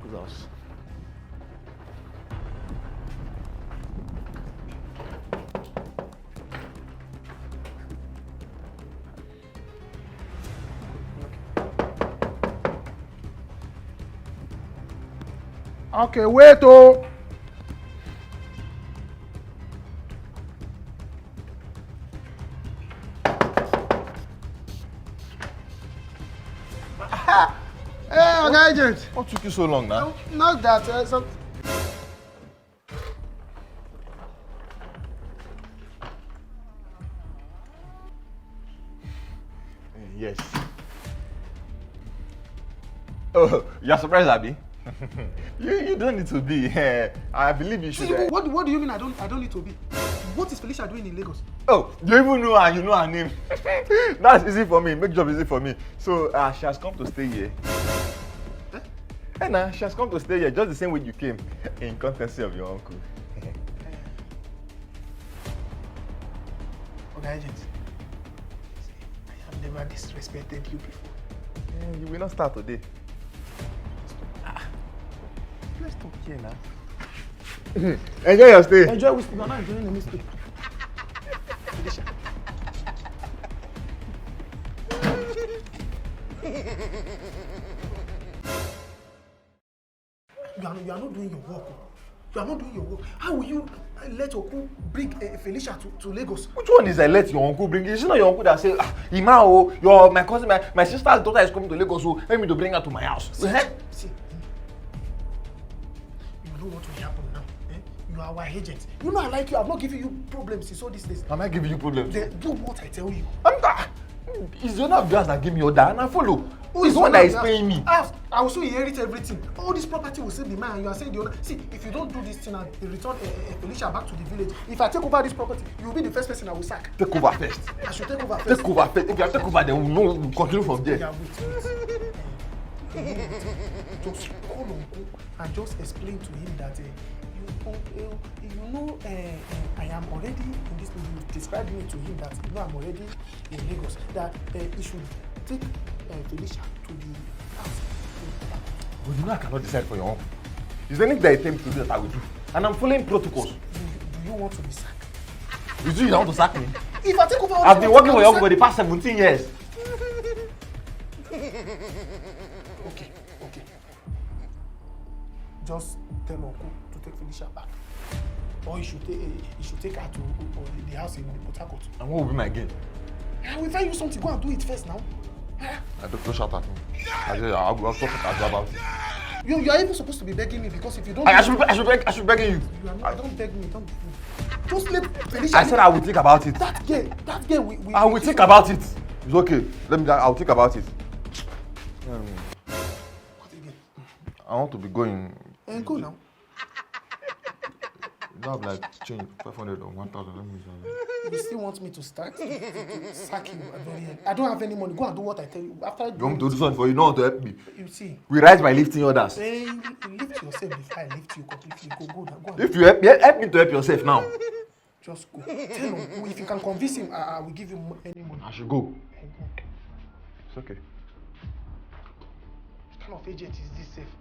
Uncle's house. Okay, wait, oh. Hey, okay, agent. What took you so long now? Not that, Yes. Oh, you're surprised, Abby? you don't need to be. I believe you should. See, what do you mean I don't need to be? What is Felicia doing in Lagos? Oh, you even know her, you know her name. That's easy for me. Make job easy for me. So she has come to stay here. Nah, she has come to stay here just the same way you came, in courtesy of your uncle. Okay, agent. I have never disrespected you before. You will not start today. Let's talk here now. Enjoy your stay. Enjoy whiskey, you're not enjoying any stay. Felicia. You are not doing your work. You are not doing your work. How will you let Oku bring Felicia to Lagos? Which one is I let your uncle bring? It's not your uncle that say, Ima, my cousin, my sister's daughter is coming to Lagos, so let me to bring her to my house. See, you know what will happen now. You are our agent. You know I like you. I'm not giving you problems since all these days. Am I giving you problems? Then do what I tell you. It's the owner of yours that give me order and I follow. Who is the one that is paying me? I also inherit everything. All this property will still be mine and you are saying the owner. See, if you don't do this thing and return Felicia back to the village, if I take over this property, you will be the first person I will sack. Take over first. I should take over first. Take over first. If you take over, then we'll continue from there. Yeah, wait. Just call Uncle and just explain to him that I am already in this. You described me to him that I'm already in Lagos. That he should take Felicia to the house. But you know I cannot decide for your uncle. Is there anything that I tell me to do that I will do? And I'm following protocols. Do you want to be sacked? You want to sack me? If I take over, I've been working for your uncle for the past 17 years. Okay. Just tell Uncle to take Felicia back. Or he should take her to the house in Port Harcourt. And what will be my gain? I will tell you something. Go and do it first now. Don't shout at me. I'll talk to Kajo about it. You are even supposed to be begging me because if you don't... I should be begging you. Don't beg me. Don't. Just let Felicia... I said I will think about it. That girl, I will think about it. It's okay. I'll think about it. What again? I want to be going. Go now. You have like change 500 or 1,000. Let me use that. You still want me to start? To sack you at the very end. I don't have any money. Go and do what I tell you. After you want me to do something for you? No one to help me. You see. We rise by lifting others. You lift yourself before I lift you completely. Go now. Go on. If you help me to help yourself now. Just go. Tell him. If you can convince him, I will give you any money. I should go. It's okay. What kind of agent is this safe?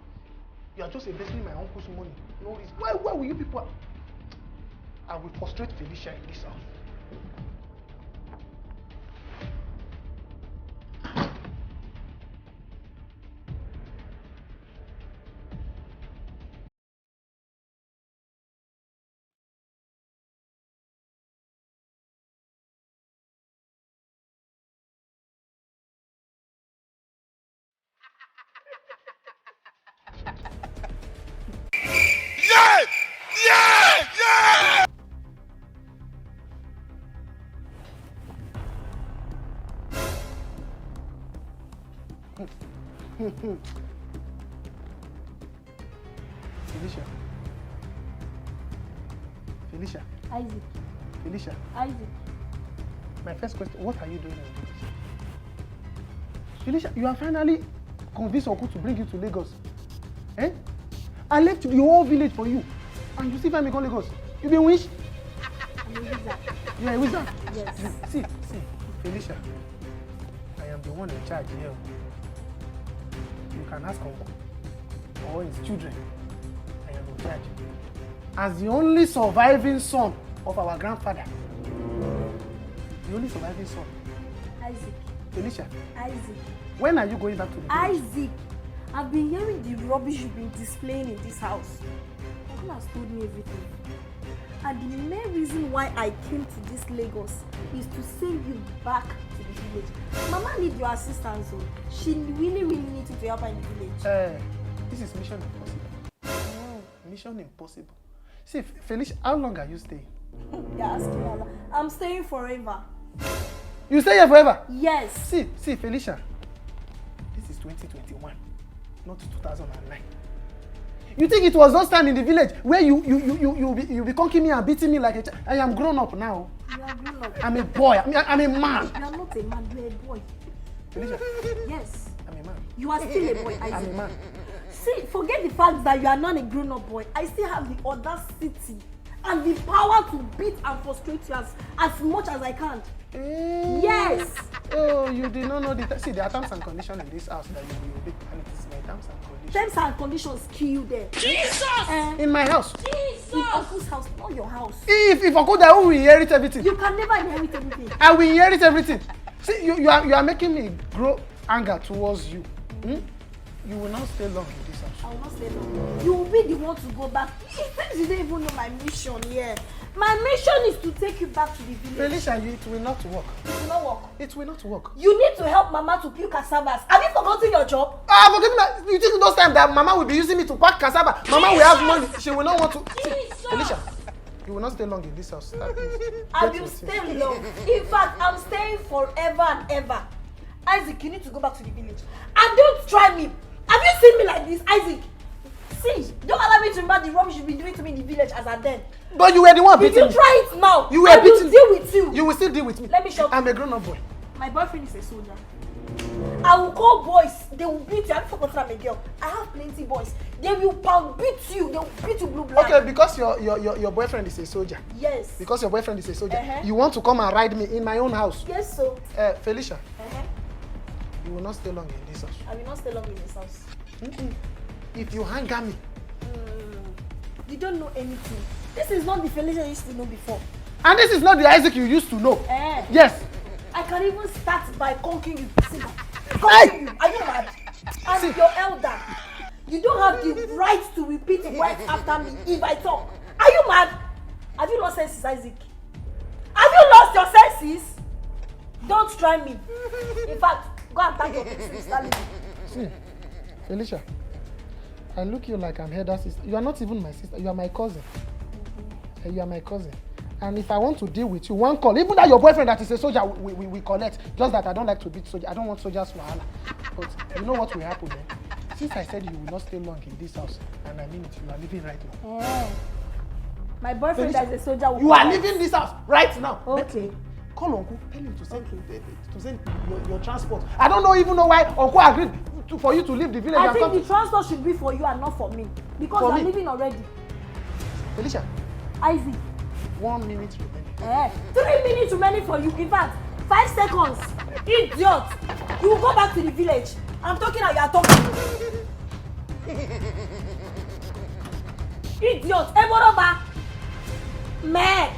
You are just investing my uncle's money. No reason. Why will you people... I will frustrate Felicia in this house. Felicia. Isaac. Felicia. Isaac. My first question, what are you doing in Lagos? Felicia, you are finally convinced Uncle to bring you to Lagos. Eh? I left the whole village for you. And you still find me go Lagos. You be wish? I'm a wizard. You are a wizard? Yes. See, Felicia. I am the one in charge here. You can ask Uncle. or his children, I am in charge. As the only surviving son of our grandfather, the only surviving son, Isaac. Felicia, Isaac. when are you going back to the village? Isaac. I've been hearing the rubbish you've been displaying in this house. Uncle has told me everything. And the main reason why I came to this Lagos is to send you back to the village. Mama needs your assistance, so she really needs you to help her in the village. This is mission impossible. Mission impossible. See, Felicia, how long are you staying? You're asking me a lot. I'm staying forever. You stay here forever? Yes. See, Felicia, this is 2021, not 2009. You think it was those time in the village where you be conking me and beating me like a child? I am grown up now. You are grown up. I'm a boy. I'm a man. You are not a man, you are a boy. Felicia, Yes. I'm a man. You are still a boy, Isaac. I'm a man. See, forget the fact that you are not a grown-up boy. I still have the audacity and the power to beat and frustrate you as much as I can. Yes. Oh, you did not know the... See, there are terms and conditions in this house that you will obey. And it is my terms and conditions. Terms and conditions kill you there. Jesus! In my house. In Uncle's house, not your house. If Uncle die, who will inherit everything? You can never inherit anything. I will inherit everything. See, you are making me grow anger towards you. You will not stay long in this house. I will not stay long. You will be the one to go back. It seems you don't even know my mission here. My mission is to take you back to the village. Felicia, it will not work. It will not work. It will not work. You need to help Mama to peel cassavas. Have you forgotten your job? Forget me. You think those times that Mama will be using me to pack cassava? Mama will have money. She will not want to. See, Felicia, you will not stay long in this house. I will stay long. In fact, I'm staying forever and ever. Isaac, you need to go back to the village. And don't try me. Have you seen me like this, Isaac? See, don't allow me to remember the rubbish you've been doing to me in the village as I then. But you were the one beating me. If you try it now, You were I will beating deal with you. You will still deal with me. Let me show you. I'm a grown-up boy. My boyfriend is a soldier. I will call boys. They will beat you. I forgot I'm a girl. I have plenty boys. They will pound beat you. They will beat you blue black. Okay, because your boyfriend is a soldier. Yes. Because your boyfriend is a soldier. Uh-huh. You want to come and ride me in my own house. Yes, so. Felicia, Uh-huh. you will not stay long in this house. I will not stay long in this house. If you anger me. You don't know anything. This is not the Felicia you used to know before. And this is not the Isaac you used to know. Yes. I can even start by conquering you. See, conquering you. Are you mad? I'm your elder. You don't have the right to repeat words after me if I talk. Are you mad? Have you lost senses, Isaac? Have you lost your senses? Don't try me. In fact, go and thank your sister. See, Felicia, I look you like I'm elder sister. You are not even my sister. You are my cousin. You are my cousin. And if I want to deal with you, one call. Even that your boyfriend that is a soldier, we connect. Just that I don't like to beat soldiers. I don't want soldiers to wahala. But you know what will happen then? Since I said you will not stay long in this house, and I mean it, you are living right now. My boyfriend Felicia, that is a soldier will you are leaving this house right now. Okay. Call Uncle. Tell him to send your transport. I don't even know why Uncle agreed for you to leave the village. I think the transport should be for you and not for me. Because you are leaving already. Felicia. Isaac. 1 minute remaining. 3 minutes remaining for you. In fact, 5 seconds. Idiot. You will go back to the village. I'm talking and you are talking. Idiot. Eboroba. Man.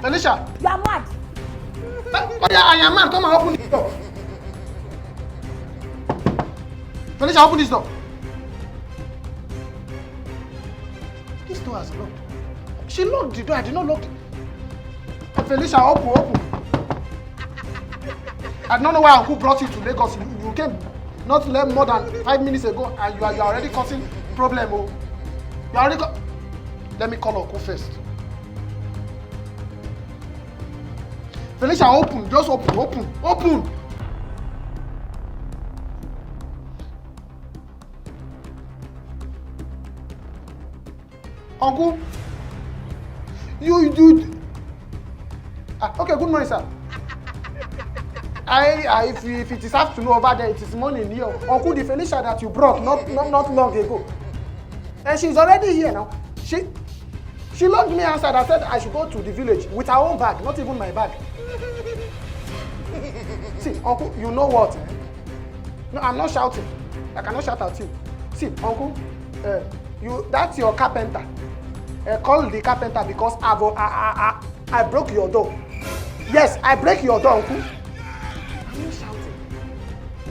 Felicia. You are mad. Oh yeah, I am mad. Come and open this door. Felicia, open this door. This door has locked. She locked the door. I did not lock it. Felicia, open. I don't know why Uncle brought you to Lagos. You came not more than 5 minutes ago, and you are already causing problem. Oh, you are already. Let me call Uncle first. Felicia, open. Just open. Uncle, you. Okay, good morning, sir. If it is afternoon over there, it is morning here. Uncle, the Felicia that you brought not long ago, and she's already here now. She locked me outside. I said I should go to the village with her own bag, not even my bag. See, uncle, you know what? Eh? No, I'm not shouting. I cannot shout at you. See, uncle, that's your carpenter. Call the carpenter because I broke your door. Yes, I break your door, uncle. I'm not shouting.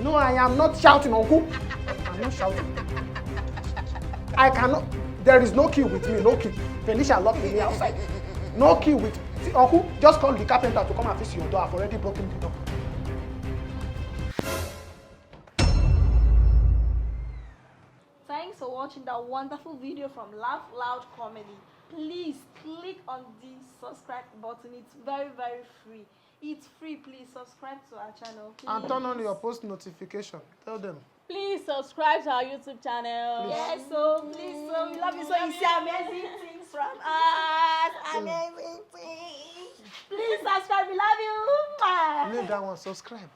No, I am not shouting, uncle. I'm not shouting. I cannot. There is no key with me, no key. Felicia locked me outside. No key with. See, uncle, just call the carpenter to come and fix your door. I've already broken the door. Thanks for watching that wonderful video from Laugh Loud Comedy. Please click on the subscribe button. It's very, very free. It's free. Please subscribe to our channel. Please. And turn on your post notification. Tell them. Please subscribe to our YouTube channel. Please. Yes, so please, so we love you. So you see amazing things from us. Amazing things. Please subscribe. We love you. Leave that one. Subscribe.